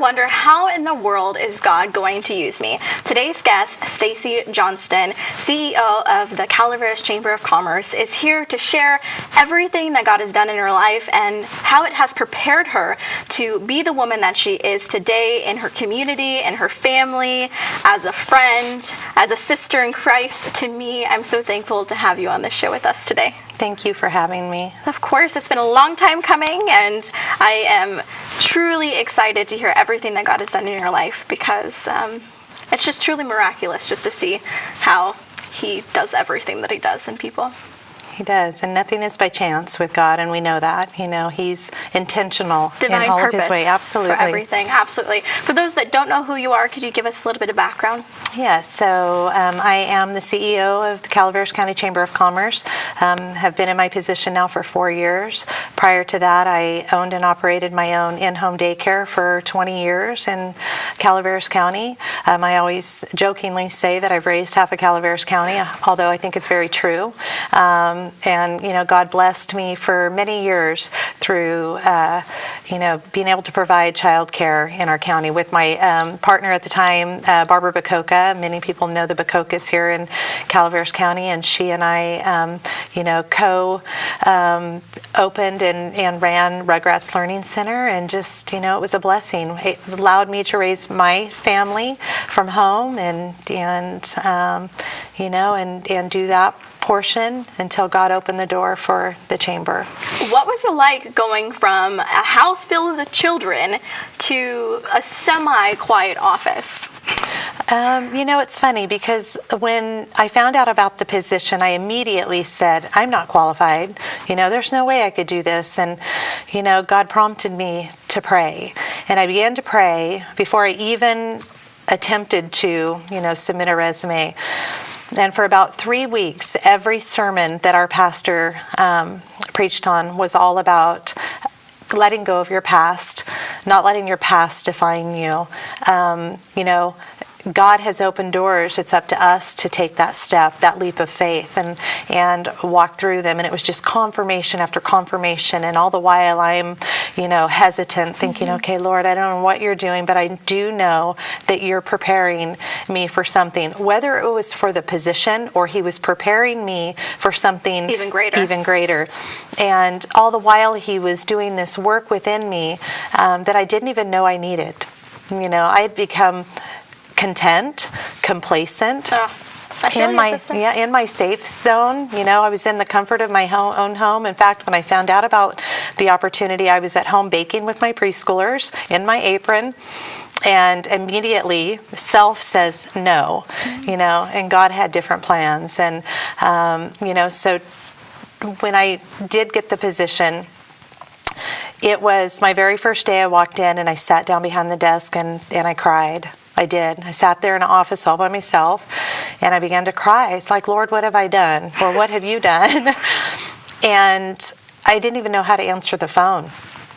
wonder, how in the world is God going to use me? Today's guest, Staci Johnston, CEO of the Calaveras Chamber of Commerce, is here to share everything that God has done in her life and how it has prepared her to be the woman that she is today in her community and her family, as a friend, as a sister in Christ. To me, I'm so thankful to have you on this show with us today. Thank you for having me. Of course, it's been a long time coming, and I am truly excited to hear everything that God has done in your life, because it's just truly miraculous just to see how He does everything that He does in people. He does, and nothing is by chance with God, and we know that. You know, He's intentional Divine in all purpose of His way. Absolutely. For everything, absolutely. For those that don't know who you are, could you give us a little bit of background? Yeah, so I am the CEO of the Calaveras County Chamber of Commerce. Have been in my position now for 4 years. Prior to that, I owned and operated my own in-home daycare for 20 years in Calaveras County. I always jokingly say that I've raised half of Calaveras County, although I think it's very true. And, you know, God blessed me for many years through, being able to provide child care in our county with my partner at the time, Barbara Bacoca. Many people know the Bacocas here in Calaveras County, and she and I, opened and ran Rugrats Learning Center, and just, it was a blessing. It allowed me to raise my family from home and do that portion until God opened the door for the chamber. What was it like going from a house filled with children to a semi-quiet office? It's funny, because when I found out about the position, I immediately said, I'm not qualified. There's no way I could do this. And, God prompted me to pray. And I began to pray before I even attempted to, submit a resume. And for about 3 weeks, every sermon that our pastor preached on was all about letting go of your past, not letting your past define you. God has opened doors. It's up to us to take that step, that leap of faith, and walk through them. And it was just confirmation after confirmation. And all the while I'm, hesitant, thinking, okay, Lord, I don't know what you're doing, but I do know that you're preparing me for something. Whether it was for the position or He was preparing me for something even greater. And all the while He was doing this work within me that I didn't even know I needed. I had become content, complacent, in my safe zone. I was in the comfort of my own home. In fact, when I found out about the opportunity, I was at home baking with my preschoolers in my apron, and immediately self says no, and God had different plans. And so when I did get the position, it was my very first day. I walked in and I sat down behind the desk and I cried. I did. I sat there in an office all by myself, and I began to cry. It's like, Lord, what have I done? Or what have you done? And I didn't even know how to answer the phone.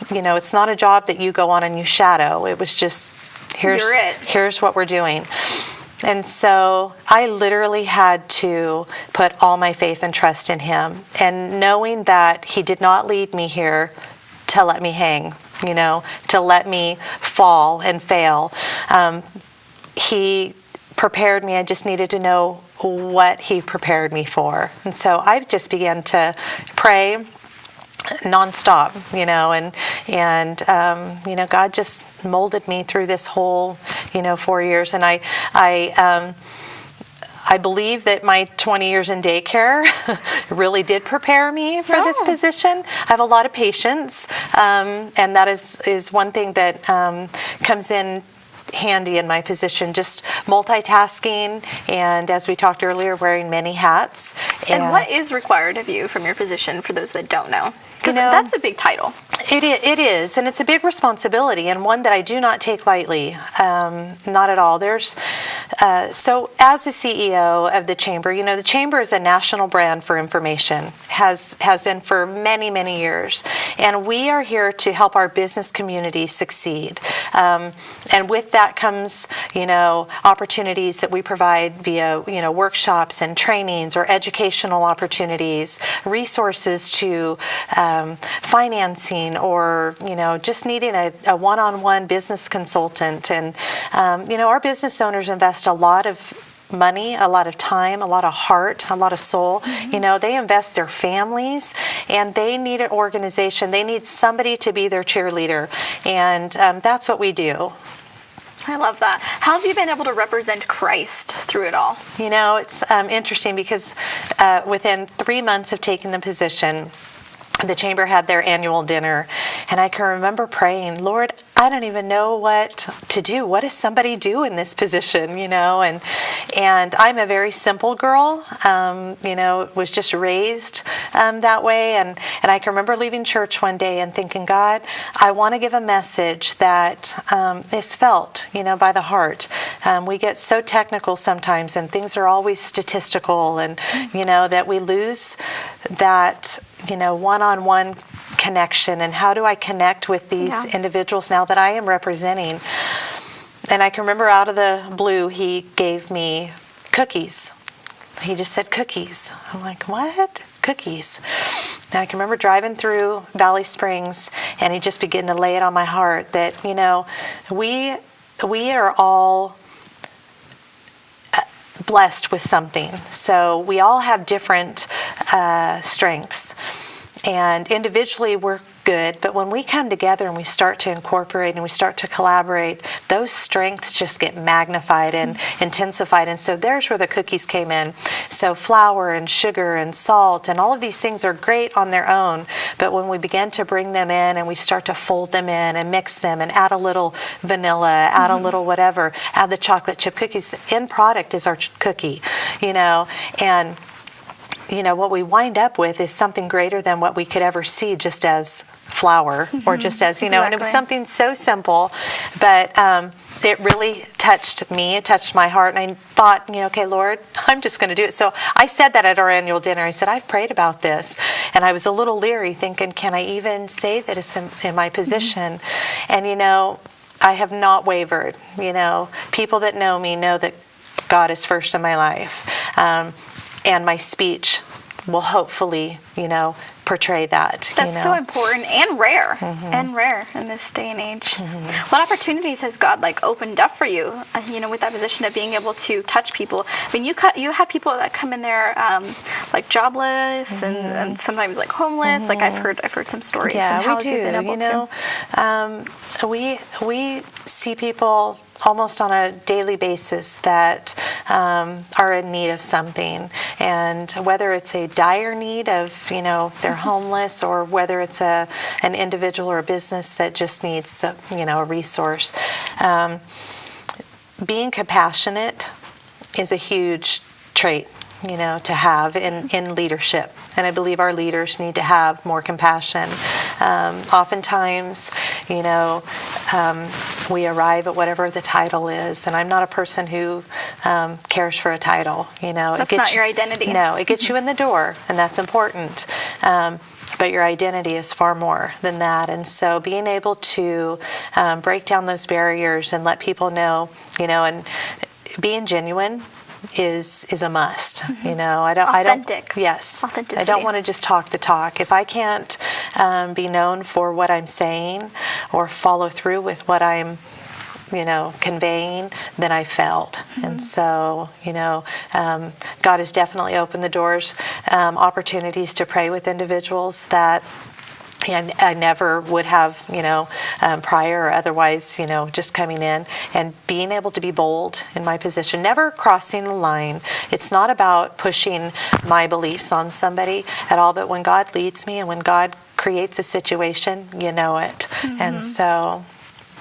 It's not a job that you go on and you shadow. It was just, here's what we're doing. And so I literally had to put all my faith and trust in Him, and knowing that He did not lead me here to let me hang, to let me fall and fail. He prepared me. I just needed to know what He prepared me for. And so I just began to pray nonstop, and God just molded me through this whole, 4 years. And I believe that my 20 years in daycare really did prepare me for this position. I have a lot of patience, and that is one thing that comes in handy in my position, just multitasking, and as we talked earlier, wearing many hats. And what is required of you from your position, for those that don't know? Because that's a big title. It is, and it's a big responsibility, and one that I do not take lightly, not at all. So as the CEO of the Chamber, the Chamber is a national brand for information, has been for many, many years, and we are here to help our business community succeed. And with that comes, opportunities that we provide via, workshops and trainings or educational opportunities, resources to financing or, just needing a one-on-one business consultant. And, our business owners invest a lot of money, a lot of time, a lot of heart, a lot of soul. They invest their families, and they need an organization. They need somebody to be their cheerleader. And that's what we do. I love that. How have you been able to represent Christ through it all? It's interesting because within 3 months of taking the position, the chamber had their annual dinner, and I can remember praying, Lord, I don't even know what to do. What does somebody do in this position, And I'm a very simple girl, was just raised that way. And I can remember leaving church one day and thinking, God, I want to give a message that is felt, by the heart. We get so technical sometimes, and things are always statistical, and, that we lose that, one-on-one connection. And how do I connect with these individuals now that I am representing? And I can remember out of the blue, he gave me cookies. He just said cookies. I'm like, what? Cookies. And I can remember driving through Valley Springs, and he just began to lay it on my heart that, we are all blessed with something. So we all have different strengths. And individually we're good, but when we come together and we start to incorporate and we start to collaborate, those strengths just get magnified and intensified. And so there's where the cookies came in. So flour and sugar and salt and all of these things are great on their own, but when we begin to bring them in and we start to fold them in and mix them and add a little vanilla, add a little whatever, add the chocolate chip cookies, the end product is our cookie, and what we wind up with is something greater than what we could ever see just as flour or just as, Exactly. And it was something so simple, but it really touched me. It touched my heart. And I thought, okay, Lord, I'm just going to do it. So I said that at our annual dinner. I said, I've prayed about this. And I was a little leery thinking, can I even say that it's in my position? And, I have not wavered. People that know me know that God is first in my life. And my speech will hopefully, portray that. That's so important and rare, in this day and age. What opportunities has God opened up for you? With that position of being able to touch people. I mean, you have people that come in there jobless and sometimes homeless. I've heard some stories. Yeah, and how we do. Have you been able to? We see people almost on a daily basis that are in need of something, and whether it's a dire need of they're homeless, or whether it's an individual or a business that just needs a resource. Being compassionate is a huge trait to have in leadership. And I believe our leaders need to have more compassion. Oftentimes, we arrive at whatever the title is, and I'm not a person who cares for a title. That's not your identity. No, it gets you in the door, and that's important. But your identity is far more than that. And so being able to break down those barriers and let people know, and being genuine is a must. Authentic. Yes. Authenticity. I don't want to just talk the talk. If I can't be known for what I'm saying or follow through with what I'm conveying, then I failed. And so, God has definitely opened the doors, opportunities to pray with individuals that I never would have, prior or otherwise, just coming in and being able to be bold in my position, never crossing the line. It's not about pushing my beliefs on somebody at all, but when God leads me and when God creates a situation, it. And so,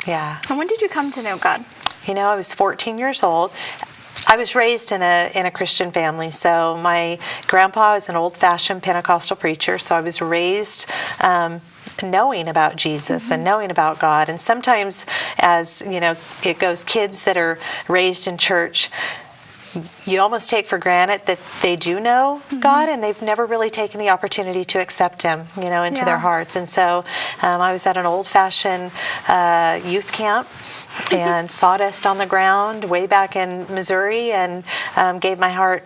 yeah. And when did you come to know God? I was 14 years old. I was raised in a Christian family, so my grandpa is an old-fashioned Pentecostal preacher, so I was raised knowing about Jesus and knowing about God. And sometimes, as it goes, kids that are raised in church, you almost take for granted that they do know God, and they've never really taken the opportunity to accept Him, into their hearts. And so I was at an old-fashioned youth camp and sawdust on the ground way back in Missouri, and gave my heart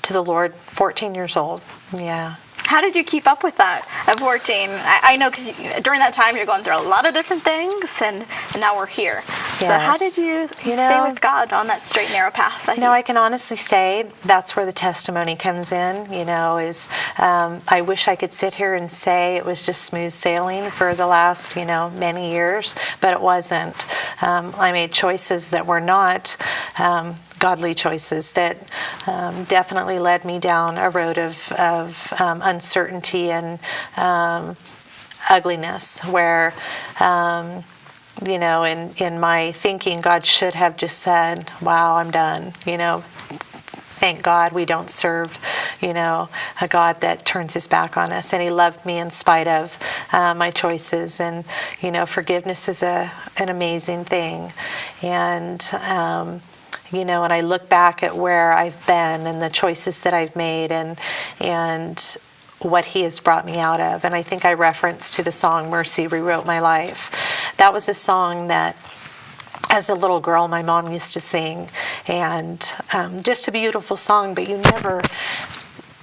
to the Lord, 14 years old. Yeah. How did you keep up with that of working? I know because during that time you're going through a lot of different things, and now we're here. Yes. So how did you stay with God on that straight, narrow path? I can honestly say that's where the testimony comes in, is I wish I could sit here and say it was just smooth sailing for the last, many years, but it wasn't. I made choices that were not godly choices that definitely led me down a road of uncertainty and ugliness where, in my thinking, God should have just said, wow, I'm done, Thank God we don't serve, a God that turns his back on us. And he loved me in spite of my choices. And, forgiveness is an amazing thing. And, and I look back at where I've been and the choices that I've made and what he has brought me out of. And I think I referenced to the song Mercy Rewrote My Life. That was a song that as a little girl my mom used to sing, and just a beautiful song, but you never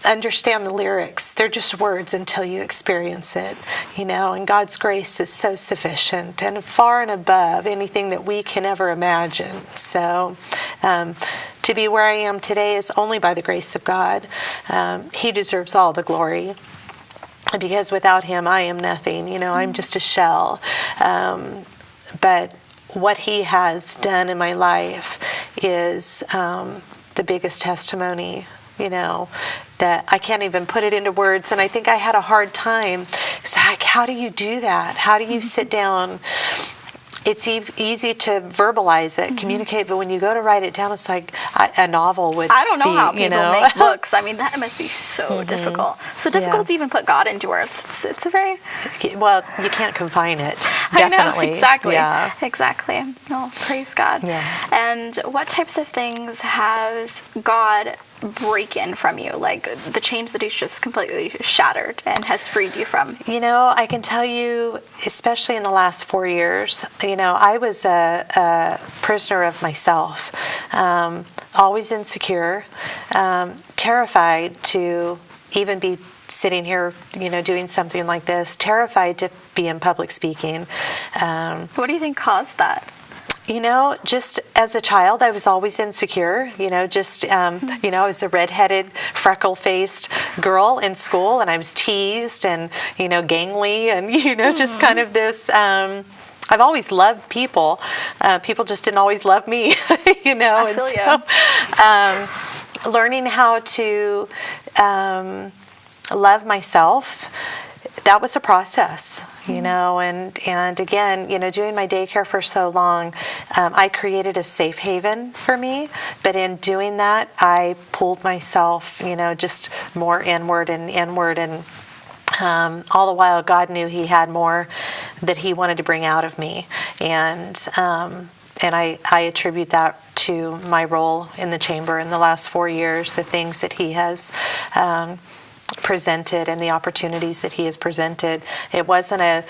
understand the lyrics. They're just words until you experience it, and God's grace is so sufficient and far and above anything that we can ever imagine. So to be where I am today is only by the grace of God. He deserves all the glory, because without him I am nothing. I'm just a shell. But what he has done in my life is the biggest testimony, that I can't even put it into words. And I think I had a hard time. It's like, how do you do that? How do you sit down? It's easy to verbalize it, communicate, but when you go to write it down, it's like a novel would be. I don't know how people make books. I mean, that must be so difficult. So difficult to even put God into words. It's a very... Well, you can't confine it, definitely. I know, exactly. Yeah. Exactly. Oh, praise God. Yeah. And what types of things has God breaken from you, like the chains that he's just completely shattered and has freed you from? I can tell you, especially in the last 4 years, I was a prisoner of myself, always insecure, terrified to even be sitting here, doing something like this, terrified to be in public speaking. What do you think caused that? Just as a child, I was always insecure, I was a redheaded, freckle-faced girl in school, and I was teased and, gangly and, just kind of this, I've always loved people. People just didn't always love me, I feel you. Learning how to love myself, that was a process, and again, doing my daycare for so long, I created a safe haven for me, but in doing that, I pulled myself, just more inward and all the while God knew he had more that he wanted to bring out of me, and I attribute that to my role in the chamber in the last 4 years, the things that he has presented and the opportunities that he has presented. It wasn't a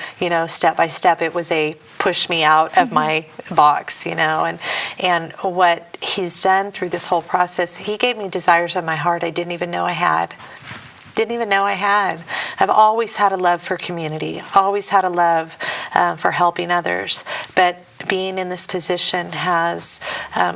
step by step, it was a push me out of my box, and what he's done through this whole process, he gave me desires of my heart I didn't even know I had. I've always had a love for community, always had a love for helping others, but being in this position has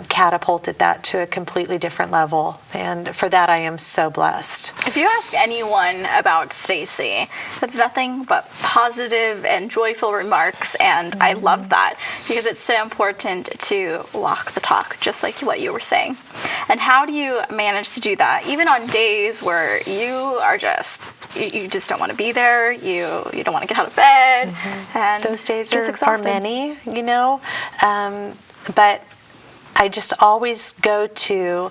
catapulted that to a completely different level, and for that I am so blessed. If you ask anyone about Staci, it's nothing but positive and joyful remarks, and I love that because it's so important to walk the talk, just like what you were saying. And how do you manage to do that, even on days where you are just don't want to be there, you don't want to get out of bed, and those days are many, but I just always go to,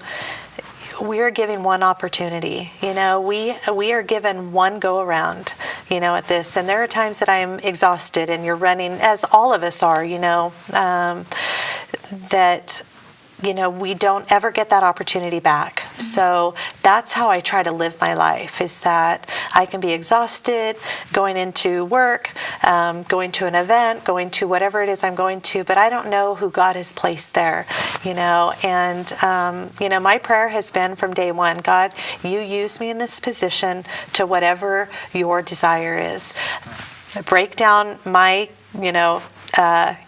we are given one opportunity, we are given one go around, at this, and there are times that I'm exhausted and you're running, as all of us are, that we don't ever get that opportunity back. Mm-hmm. So that's how I try to live my life, is that I can be exhausted going into work, going to an event, going to whatever it is I'm going to, but I don't know who God has placed there, and, my prayer has been from day one, God, you use me in this position to whatever your desire is. Break down my,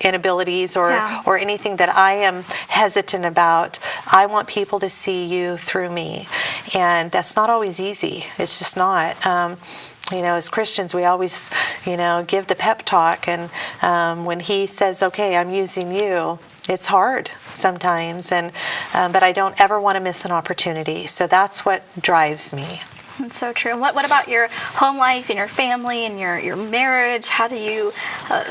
inabilities or anything that I am hesitant about. I want people to see you through me. And that's not always easy. It's just not. As Christians, we always, give the pep talk. And when he says, okay, I'm using you, it's hard sometimes. But I don't ever want to miss an opportunity. So that's what drives me. That's so true. And what about your home life and your family and your marriage? How do you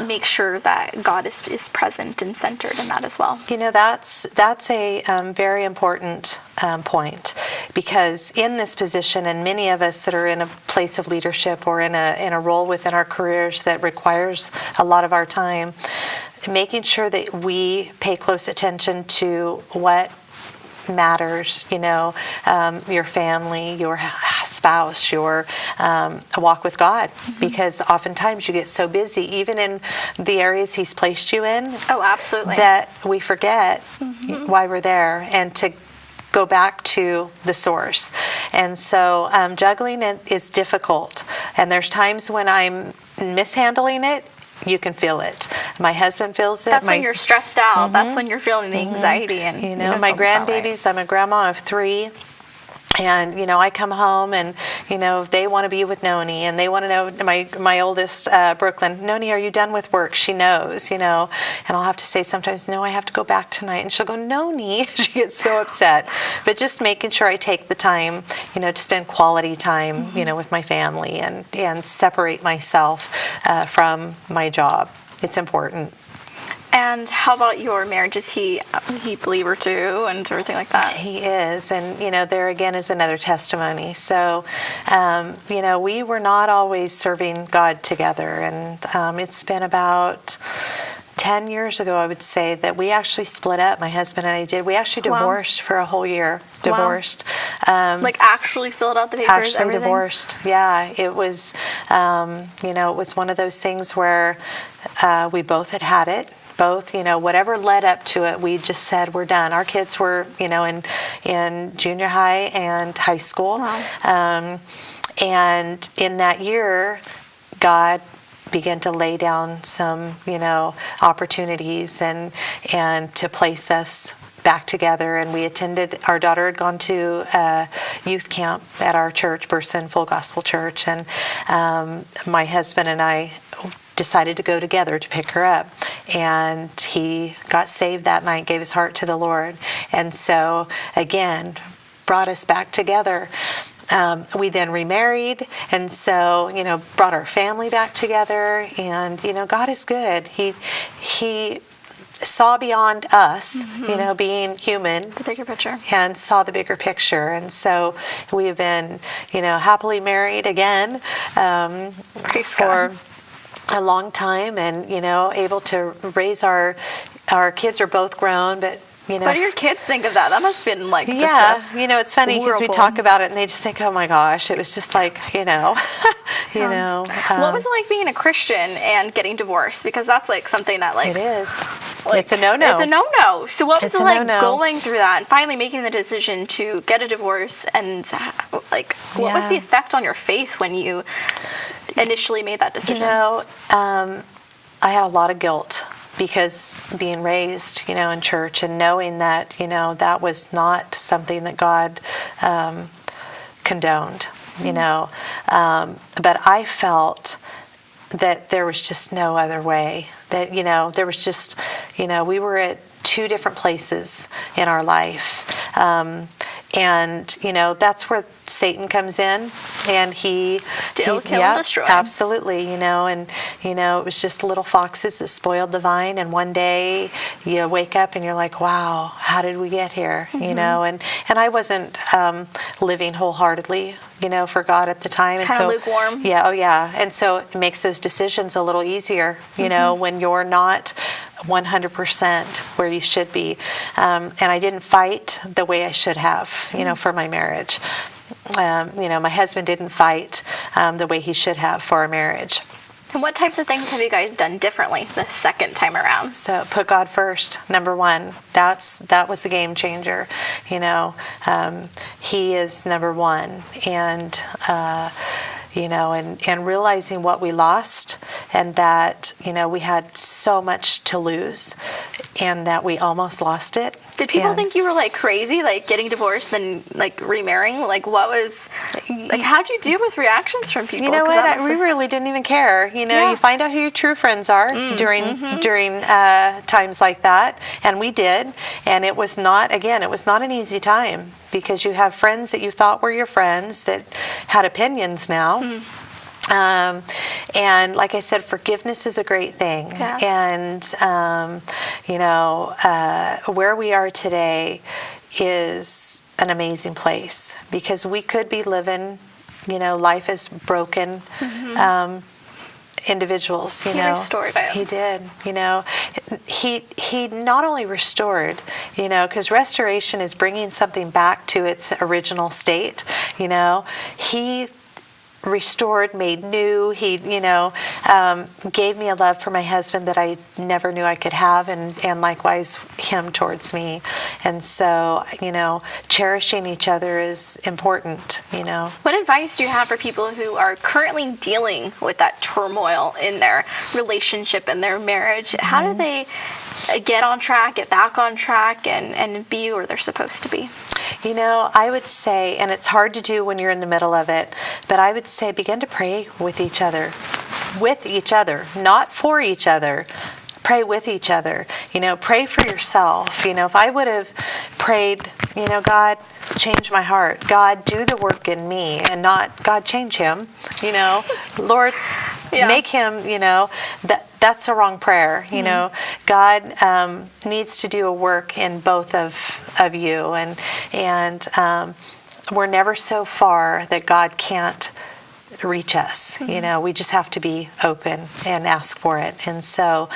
make sure that God is present and centered in that as well? That's a very important point, because in this position, and many of us that are in a place of leadership or in a role within our careers that requires a lot of our time, making sure that we pay close attention to what matters, your family, your spouse, your walk with God, mm-hmm. because oftentimes you get so busy, even in the areas He's placed you in. Oh, absolutely. That we forget mm-hmm. why we're there, and to go back to the source. And so juggling it is difficult, and there's times when I'm mishandling it. You can feel it. My husband feels it. That's when you're stressed out. Mm-hmm. That's when you're feeling the anxiety. And my grandbabies, I'm a grandma of 3. And, I come home and, they want to be with Noni, and they want to know, my oldest, Brooklyn, Noni, are you done with work? She knows, and I'll have to say sometimes, no, I have to go back tonight. And she'll go, Noni. She gets so upset. But just making sure I take the time, to spend quality time, mm-hmm. Mm-hmm. With my family and separate myself from my job. It's important. And how about your marriage? Is he believer too, and everything like that? He is, and there again is another testimony. So, we were not always serving God together, and it's been about 10 years ago, I would say, that we actually split up. My husband and I did. We actually divorced for a whole year. Divorced. Wow. Actually filled out the papers. Actually everything? Divorced. Yeah, it was. It was one of those things where we both had it. Both, whatever led up to it, we just said we're done. Our kids were, in junior high and high school. Wow. And in that year, God began to lay down some, opportunities and to place us back together. And we attended, our daughter had gone to a youth camp at our church, Burson Full Gospel Church. And my husband and I decided to go together to pick her up, and he got saved that night, gave his heart to the Lord, and so again brought us back together. We then remarried, and so brought our family back together, and God is good. He saw beyond us, mm-hmm. Being human, the bigger picture, and saw the bigger picture. And so we have been happily married again for a long time, and able to raise our kids are both grown, but what do your kids think of that? That must have been like it's funny because we talk about it and they just think, oh my gosh, it was just like What was it like being a Christian and getting divorced? Because that's something that it is. It's a no-no. It's a no-no. So what was it like going through that and finally making the decision to get a divorce, and what was the effect on your faith when you initially made that decision? I had a lot of guilt, because being raised, in church, and knowing that, that was not something that God condoned, but I felt that there was just no other way, that, there was just, we were at 2 different places in our life. And, that's where Satan comes in, and he kill, and destroy. Absolutely, and, it was just little foxes that spoiled the vine, and one day you wake up and you're like, wow, how did we get here? Mm-hmm. And I wasn't living wholeheartedly, for God at the time. Kind of lukewarm. Yeah, oh yeah. And so it makes those decisions a little easier, mm-hmm. when you're not 100% where you should be. And I didn't fight the way I should have, for my marriage. My husband didn't fight the way he should have for our marriage. And what types of things have you guys done differently the second time around? So put God first, number one. That was a game changer. He is number one. And and realizing what we lost, and that, we had so much to lose, and that we almost lost it. Did people think you were like crazy, like getting divorced and like remarrying? Like how'd you deal with reactions from people? You know what? We really didn't even care. You find out who your true friends are during times like that, and we did. And it was not an easy time, because you have friends that you thought were your friends that had opinions now. And like I said, forgiveness is a great thing. Yes. And, where we are today is an amazing place, because we could be living, life as broken individuals. He restored it. He did. He not only restored, because restoration is bringing something back to its original state. He restored, made new. He, gave me a love for my husband that I never knew I could have, and likewise him towards me. And so, cherishing each other is important, What advice do you have for people who are currently dealing with that turmoil in their relationship and their marriage? How do they get on track, get back on track, and be where they're supposed to be? I would say, and it's hard to do when you're in the middle of it, but I would say begin to pray with each other, not for each other. Pray with each other. Pray for yourself. If I would have prayed, God, change my heart. God, do the work in me, and not God, change him. Lord, make him. That's a wrong prayer. God needs to do a work in both of you, and we're never so far that God can't reach us. We just have to be open and ask for it. And so,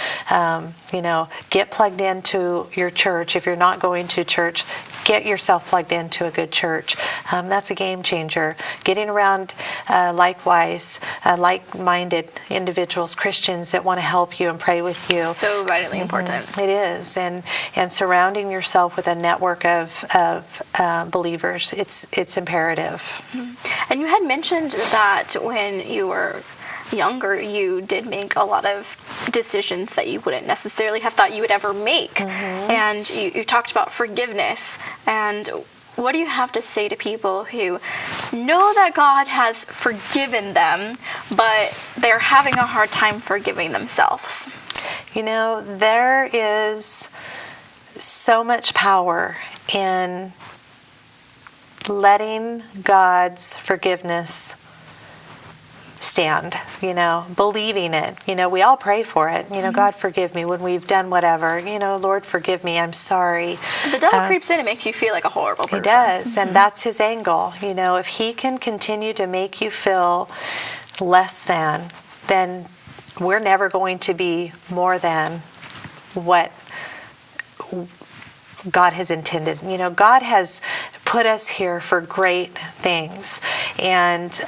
get plugged into your church. If you're not going to church, get yourself plugged into a good church. That's a game changer. Getting around likewise like-minded individuals, Christians that want to help you and pray with you. So vitally important. It is. And surrounding yourself with a network of believers, it's imperative. And you had mentioned that when you were younger, you did make a lot of decisions that you wouldn't necessarily have thought you would ever make. And you talked about forgiveness. And what do you have to say to people who know that God has forgiven them, but they're having a hard time forgiving themselves? There is so much power in letting God's forgiveness stand, believing it. We all pray for it. God, forgive me when we've done whatever. Lord, forgive me. I'm sorry. The devil creeps in and makes you feel like a horrible person. He does, and that's his angle. If he can continue to make you feel less than, then we're never going to be more than what God has intended. God has put us here for great things, and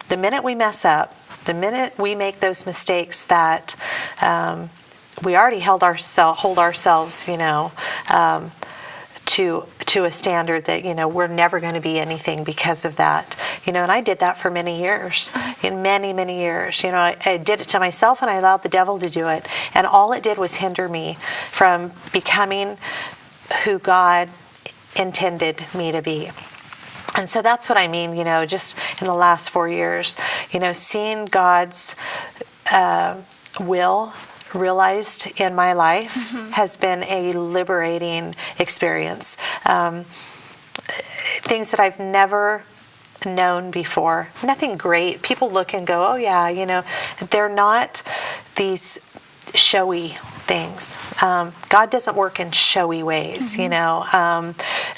the minute we mess up, the minute we make those mistakes that we already hold ourselves, to a standard that we're never going to be anything because of that. And I did that for many years, in many years. I did it to myself, and I allowed the devil to do it, and all it did was hinder me from becoming who God intended me to be. And so that's what I mean, just in the last 4 years, seeing God's will realized in my life has been a liberating experience. Things that I've never known before. Nothing great. People look and go, oh yeah, they're not these showy things. God doesn't work in showy ways,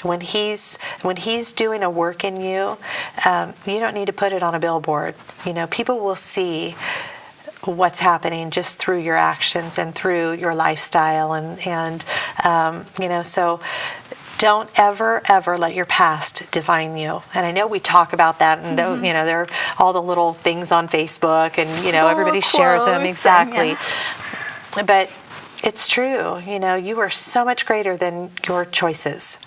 when he's doing a work in you, you don't need to put it on a billboard. People will see what's happening just through your actions and through your lifestyle, and so don't ever let your past define you. And I know we talk about that, and there are all the little things on Facebook, and everybody shares them, exactly. But it's true. You are so much greater than your choices.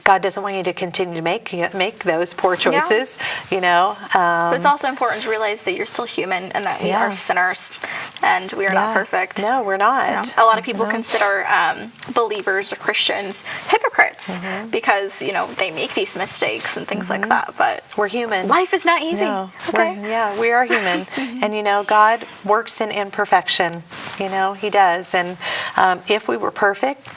God doesn't want you to continue to make those poor choices, But it's also important to realize that you're still human and that we are sinners and we are not perfect. No, we're not. A lot of people consider believers or Christians hypocrites because, they make these mistakes and things like that. But we're human. Life is not easy. No, okay? We are human. And, God works in imperfection. He does. And if we were perfect,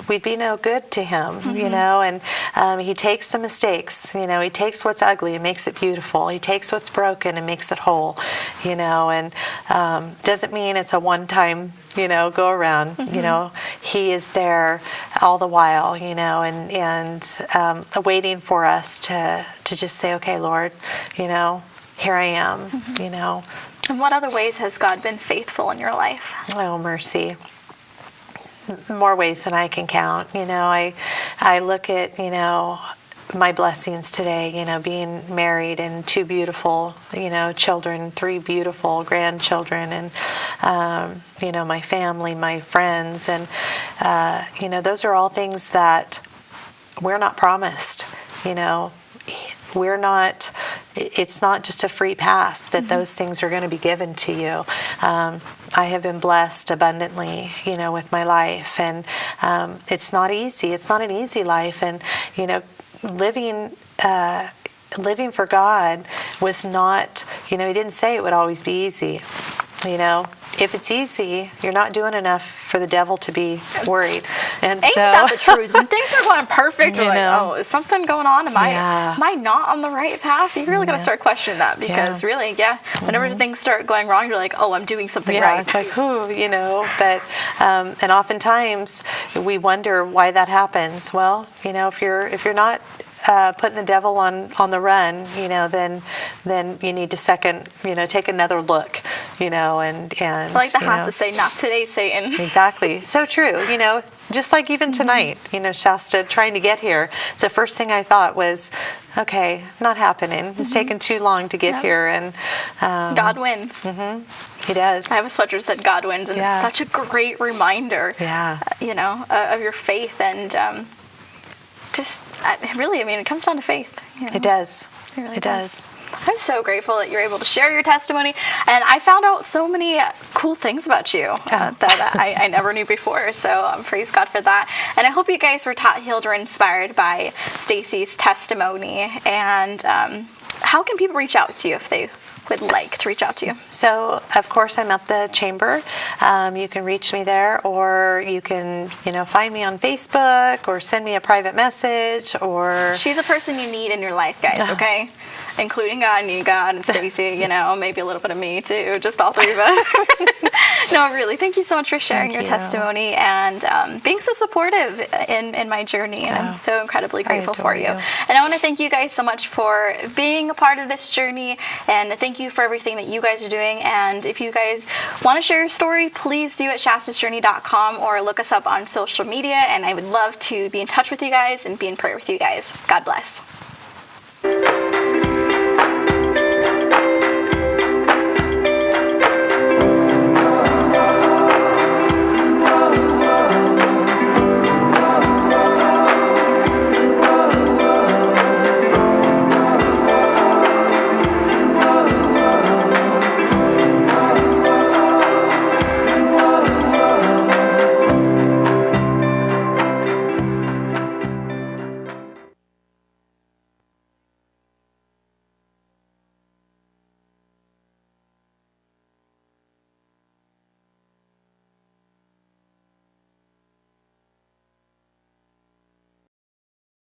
we'd be no good to him, and he takes the mistakes, he takes what's ugly and makes it beautiful. He takes what's broken and makes it whole, and doesn't mean it's a one-time, go around, he is there all the while, and waiting for us to just say, okay, Lord, here I am, And what other ways has God been faithful in your life? Oh, mercy. More ways than I can count. I look at, my blessings today, being married and 2 beautiful, children, 3 beautiful grandchildren, and, my family, my friends. And, those are all things that we're not promised, We're not, it's not just a free pass that those things are going to be given to you. I have been blessed abundantly, with my life, and it's not easy. It's not an easy life, and living for God was not. He didn't say it would always be easy. If it's easy, you're not doing enough for the devil to be worried. And Ain't that the truth? When things are going perfect, you're like, oh, is something going on? Am I not on the right path? You really got to start questioning that, because really, whenever things start going wrong, you're like, oh, I'm doing something right. It's like, but, and oftentimes we wonder why that happens. Well, if you're not putting the devil on the run, then you need to take another look, and I like the hat to say, not today, Satan. Exactly. So true. Just like even tonight, Shasta trying to get here. So the first thing I thought was, okay, not happening. It's taken too long to get here, and God wins. He does. I have a sweater that said God wins, and it's such a great reminder, of your faith, and it comes down to faith. It does. It really does. I'm so grateful that you're able to share your testimony, and I found out so many cool things about you that I never knew before, so praise God for that. And I hope you guys were taught, healed, or inspired by Staci's testimony. And how can people reach out to you if they would like to reach out to you? So, of course, I'm at the chamber. You can reach me there, or you can, find me on Facebook, or send me a private message, or... She's a person you need in your life, guys, okay? Including God, and God, and Staci, maybe a little bit of me too, just all 3 of us. No, really, thank you so much for sharing your testimony and being so supportive in my journey. I'm so incredibly grateful for you. And I want to thank you guys so much for being a part of this journey, and thank you for everything that you guys are doing. And if you guys want to share your story, please do at shastasjourney.com or look us up on social media, and I would love to be in touch with you guys and be in prayer with you guys. God bless.